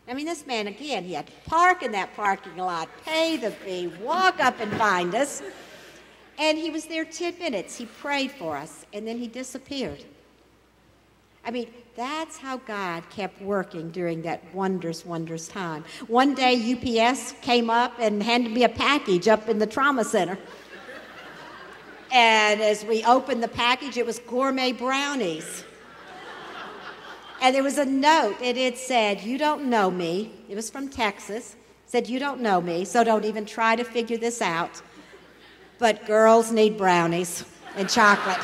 I mean, this man, again, he had to park in that parking lot, pay the fee, walk up and find us. And he was there 10 minutes. He prayed for us, and then he disappeared. I mean, that's how God kept working during that wondrous, wondrous time. One day, UPS came up and handed me a package up in the trauma center. And as we opened the package, it was gourmet brownies. And there was a note, and it said, "You don't know me." It was from Texas. It said, "You don't know me, so don't even try to figure this out. But girls need brownies and chocolate."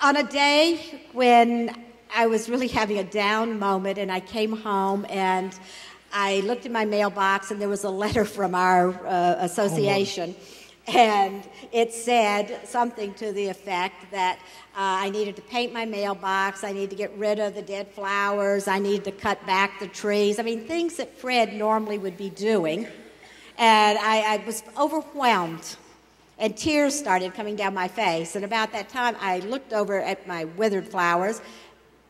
On a day when I was really having a down moment, and I came home and I looked in my mailbox, and there was a letter from our association. And it said something to the effect that I needed to paint my mailbox, I needed to get rid of the dead flowers, I needed to cut back the trees. I mean, things that Fred normally would be doing. And I was overwhelmed, and tears started coming down my face. And about that time, I looked over at my withered flowers.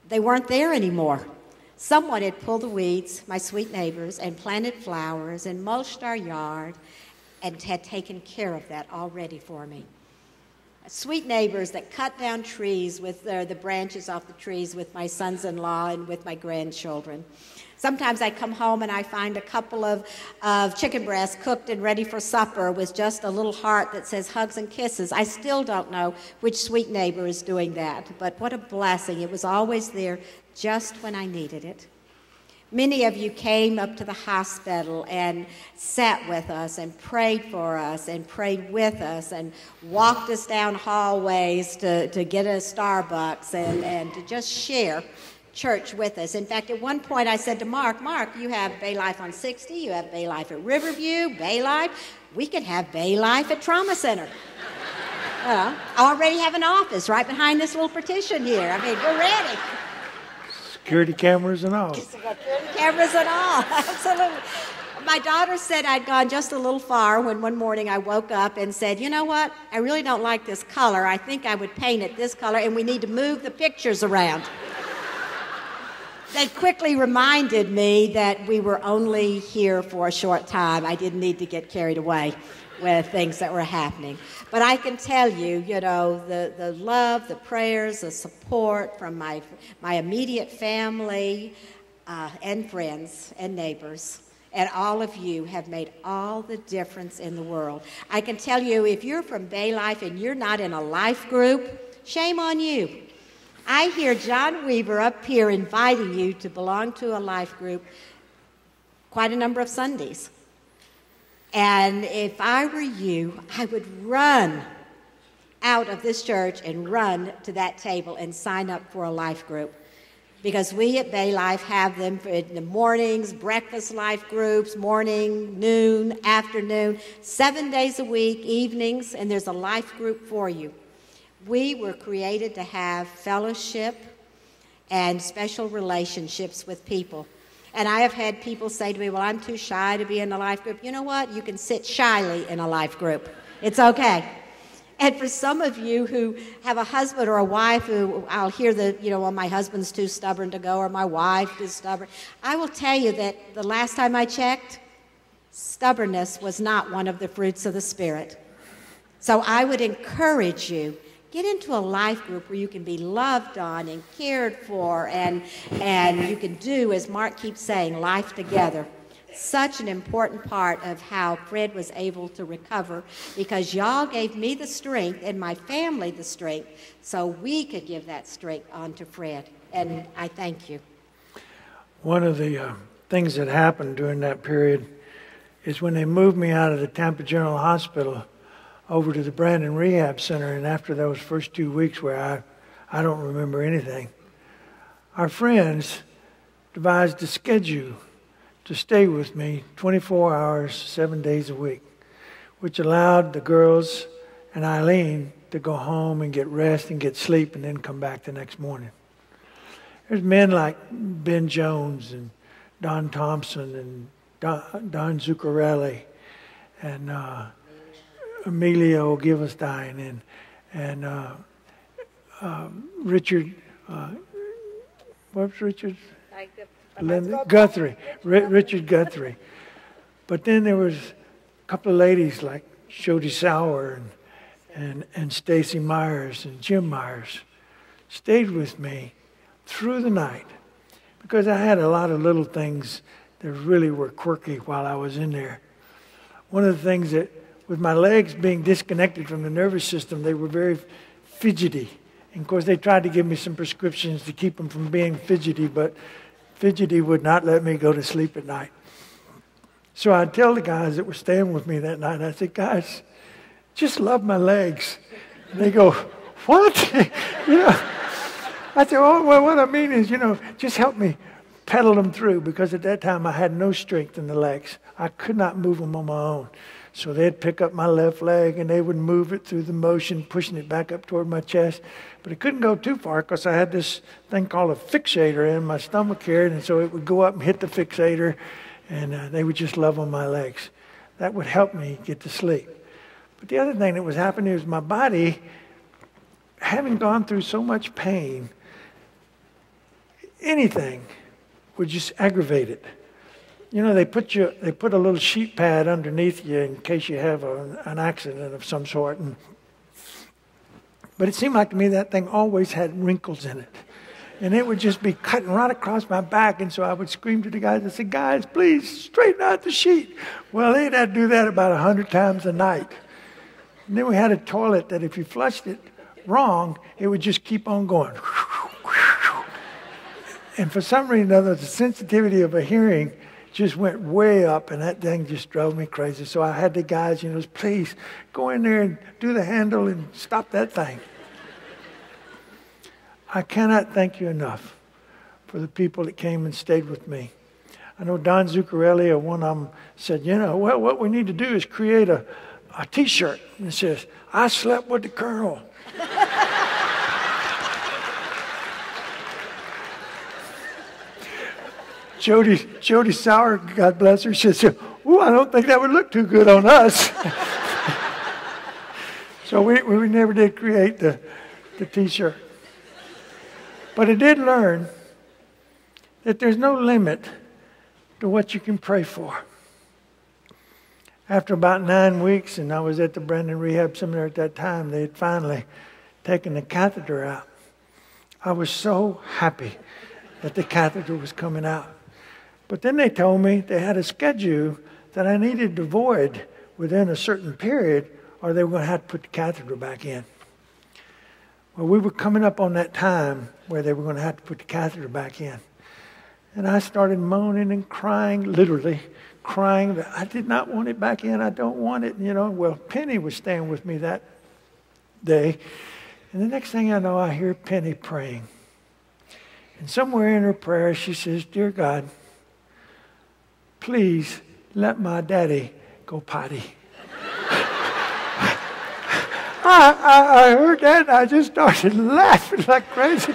They weren't there anymore. Someone had pulled the weeds, my sweet neighbors, and planted flowers and mulched our yard, and had taken care of that already for me. Sweet neighbors that cut down trees with the branches off the trees with my sons-in-law and with my grandchildren. Sometimes I come home and I find a couple of chicken breasts cooked and ready for supper with just a little heart that says hugs and kisses. I still don't know which sweet neighbor is doing that, but what a blessing. It was always there just when I needed it. Many of you came up to the hospital and sat with us and prayed for us and prayed with us and walked us down hallways to get a Starbucks and to just share church with us. In fact, at one point I said to Mark, you have Bay Life on 60, you have Bay Life at Riverview, Bay Life. We could have Bay Life at Trauma Center. I already have an office right behind this little partition here. I mean, we're ready. Security cameras and all. Security cameras and all, absolutely. My daughter said I'd gone just a little far when one morning I woke up and said, "You know what? I really don't like this color. I think I would paint it this color, and we need to move the pictures around." They quickly reminded me that we were only here for a short time. I didn't need to get carried away with things that were happening. But I can tell you, the love, the prayers, the support from my immediate family and friends and neighbors, and all of you have made all the difference in the world. I can tell you, if you're from Bay Life and you're not in a life group, shame on you. I hear John Weaver up here inviting you to belong to a life group quite a number of Sundays. And if I were you, I would run out of this church and run to that table and sign up for a life group. Because we at Bay Life have them in the mornings, breakfast life groups, morning, noon, afternoon, 7 days a week, evenings, and there's a life group for you. We were created to have fellowship and special relationships with people. And I have had people say to me, "Well, I'm too shy to be in a life group." You know what? You can sit shyly in a life group. It's okay. And for some of you who have a husband or a wife who I'll hear well, my husband's too stubborn to go or my wife is stubborn. I will tell you that the last time I checked, stubbornness was not one of the fruits of the Spirit. So I would encourage you, get into a life group where you can be loved on and cared for and you can do, as Mark keeps saying, life together. Such an important part of how Fred was able to recover, because y'all gave me the strength and my family the strength so we could give that strength on to Fred. And I thank you. One of the things that happened during that period is when they moved me out of the Tampa General Hospital over to the Brandon Rehab Center, and after those first 2 weeks where I don't remember anything, our friends devised a schedule to stay with me 24 hours, 7 days a week, which allowed the girls and Eileen to go home and get rest and get sleep and then come back the next morning. There's men like Ben Jones and Don Thompson and Don Zuccarelli and Emilio Givestein and Richard, what was Richard's? Like Guthrie, Richard Guthrie. But then there was a couple of ladies like Jody Sauer and Stacy Myers and Jim Myers stayed with me through the night because I had a lot of little things that really were quirky while I was in there. One of the things that, with my legs being disconnected from the nervous system, they were very fidgety. And of course, they tried to give me some prescriptions to keep them from being fidgety, but fidgety would not let me go to sleep at night. So I'd tell the guys that were staying with me that night, I said, guys, just love my legs. And they go, what? I said, oh, well, what I mean is, just help me pedal them through, because at that time I had no strength in the legs. I could not move them on my own. So they'd pick up my left leg and they would move it through the motion, pushing it back up toward my chest. But it couldn't go too far because I had this thing called a fixator in my stomach here, and so it would go up and hit the fixator, and they would just love on my legs. That would help me get to sleep. But the other thing that was happening is my body, having gone through so much pain, anything would just aggravate it. They put a little sheet pad underneath you in case you have an accident of some sort. But it seemed like to me that thing always had wrinkles in it. And it would just be cutting right across my back. And so I would scream to the guys and say, guys, please straighten out the sheet. Well, they'd have to do that about 100 times a night. And then we had a toilet that if you flushed it wrong, it would just keep on going. And for some reason or other, the sensitivity of a hearing just went way up, and that thing just drove me crazy. So I had the guys, please go in there and do the handle and stop that thing. I cannot thank you enough for the people that came and stayed with me. I know Don Zuccarelli, or one of them, said, what we need to do is create a T-shirt. And it says, I slept with the Colonel. Jody Sauer, God bless her, she said, "Ooh, I don't think that would look too good on us." So we never did create the T-shirt. But I did learn that there's no limit to what you can pray for. After about 9 weeks, and I was at the Brandon Rehab Seminary at that time, they had finally taken the catheter out. I was so happy that the catheter was coming out. But then they told me they had a schedule that I needed to void within a certain period, or they were going to have to put the catheter back in. Well, we were coming up on that time where they were going to have to put the catheter back in. And I started moaning and crying, literally crying that I did not want it back in. I don't want it. Well, Penny was staying with me that day. And the next thing I know, I hear Penny praying. And somewhere in her prayer, she says, "Dear God, please let my daddy go potty." I heard that and I just started laughing like crazy.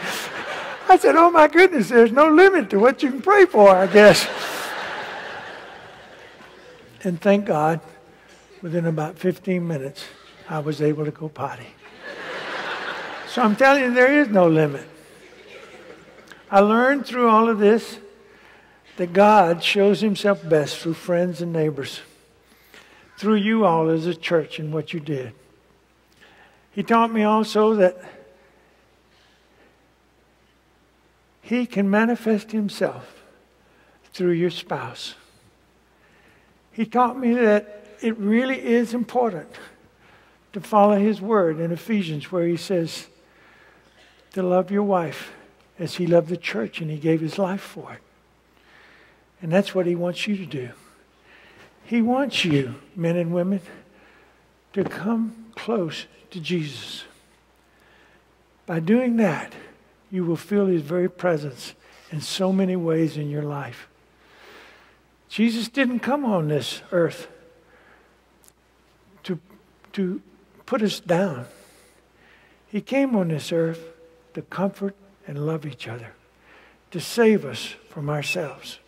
I said, oh my goodness, there's no limit to what you can pray for, I guess. And thank God, within about 15 minutes, I was able to go potty. So I'm telling you, there is no limit. I learned through all of this that God shows himself best through friends and neighbors, through you all as a church and what you did. He taught me also that he can manifest himself through your spouse. He taught me that it really is important to follow his word in Ephesians, where he says to love your wife as he loved the church and he gave his life for it. And that's what he wants you to do. He wants you, men and women, to come close to Jesus. By doing that, you will feel his very presence in so many ways in your life. Jesus didn't come on this earth to put us down. He came on this earth to comfort and love each other, to save us from ourselves.